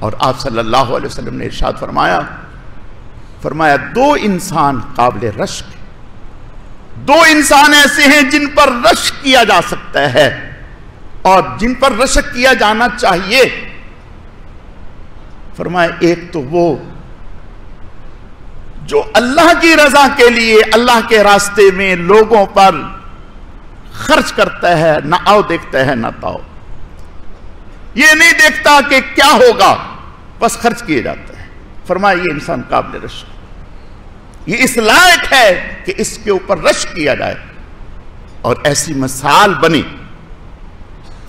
اور آپ صلی اللہ علیہ وسلم نے ارشاد فرمایا دو انسان قابل رشک، دو انسان ایسے ہیں جن پر رشک کیا جا سکتا ہے اور جن پر رشک کیا جانا چاہیے۔ فرمایا ایک تو وہ جو اللہ کی رضا کے لیے اللہ کے راستے میں لوگوں پر خرچ کرتا ہے، نہ آؤ دیکھتا ہے نہ تاؤ، یہ نہیں دیکھتا کہ کیا ہوگا، بس خرچ کیے جاتا ہے۔ فرمایا یہ انسان قابل رشک، یہ اس لائق ہے کہ اس کے اوپر رشک کیا جائے اور ایسی مثال بنی۔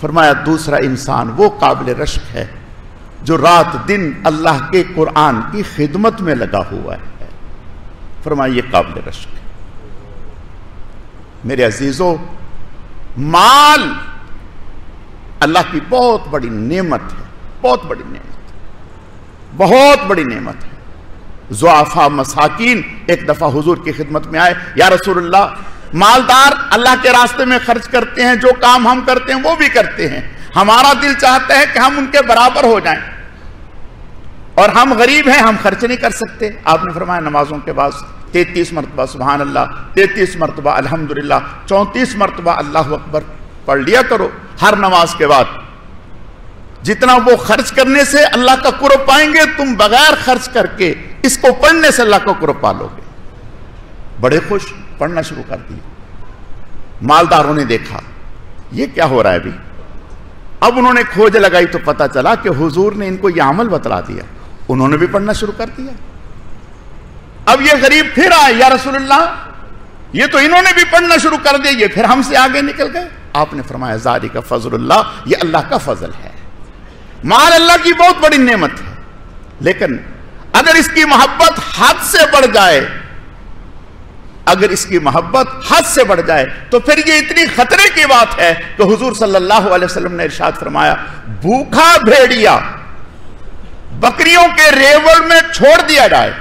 فرمایا دوسرا انسان وہ قابل رشک ہے جو رات دن اللہ کے قرآن کی خدمت میں لگا ہوا ہے۔ فرمایا یہ قابل رشک ہے۔ میرے عزیزوں، مال اللہ کی بہت بڑی نعمت ہے، بہت بڑی نعمت، بہت بڑی نعمت ہے۔ ضعفاء مساکین ایک دفعہ حضور کی خدمت میں آئے، یا رسول اللہ، مالدار اللہ کے راستے میں خرچ کرتے ہیں، جو کام ہم کرتے ہیں وہ بھی کرتے ہیں، ہمارا دل چاہتا ہے کہ ہم ان کے برابر ہو جائیں، اور ہم غریب ہیں، ہم خرچ نہیں کر سکتے۔ آپ نے فرمایا نمازوں کے بعد 33 مرتبہ سبحان اللہ، 33 مرتبہ الحمدللہ، 34 مرتبہ اللہ اکبر پڑھ لیا کرو ہر نماز کے بعد۔ جتنا وہ خرچ کرنے سے اللہ کا قرب پائیں گے، تم بغیر خرچ کر کے اس کو پڑھنے سے اللہ کا قرب پا لو گے۔ بڑے خوش، پڑھنا شروع کر دیا۔ مالداروں نے دیکھا یہ کیا ہو رہا ہے ابھی، اب انہوں نے کھوج لگائی تو پتا چلا کہ حضور نے ان کو یہ عمل بتلا دیا، انہوں نے بھی پڑھنا شروع کر دیا۔ اب یہ غریب پھر آئے، یا رسول اللہ یہ تو انہوں نے بھی پڑھنا شروع کر دیا، یہ پھر ہم سے آگے نکل گئے۔ آپ نے فرمایا ذالک فضل اللہ، یہ اللہ کا فضل ہے۔ مال اللہ کی بہت بڑی نعمت ہے، لیکن اگر اس کی محبت حد سے بڑھ جائے، اگر اس کی محبت حد سے بڑھ جائے تو پھر یہ اتنی خطرے کی بات ہے کہ حضور صلی اللہ علیہ وسلم نے ارشاد فرمایا بھوکا بھیڑیا بکریوں کے ریوڑ میں چھوڑ دیا جائے،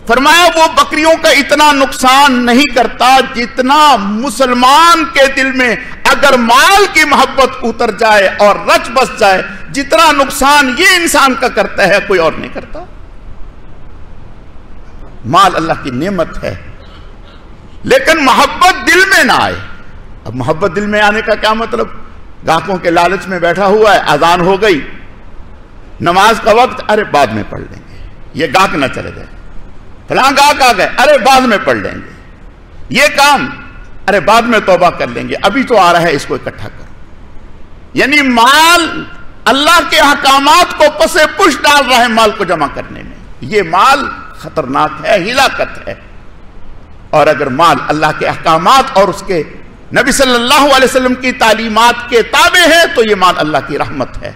فرمایا وہ بکریوں کا اتنا نقصان نہیں کرتا جتنا مسلمان کے دل میں اگر مال کی محبت اتر جائے اور رچ بس جائے، جتنا نقصان یہ انسان کا کرتا ہے کوئی اور نہیں کرتا۔ مال اللہ کی نعمت ہے، لیکن محبت دل میں نہ آئے۔ اب محبت دل میں آنے کا کیا مطلب؟ گاہکوں کے لالچ میں بیٹھا ہوا ہے، اذان ہو گئی، نماز کا وقت، ارے بعد میں پڑھ لیں گے، یہ گاہک نہ چلے جائے، فلاں گاہک آ گئے، ارے بعد میں پڑھ لیں گے، یہ کام، ارے بعد میں توبہ کر لیں گے، ابھی تو آ رہا ہے اس کو اکٹھا کرو۔ یعنی مال اللہ کے احکامات کو پسے پش ڈال رہا ہے مال کو جمع کرنے میں، یہ مال خطرناک ہے، ہلاکت ہے۔ اور اگر مال اللہ کے احکامات اور اس کے نبی صلی اللہ علیہ وسلم کی تعلیمات کے تابع ہے تو یہ مال اللہ کی رحمت ہے۔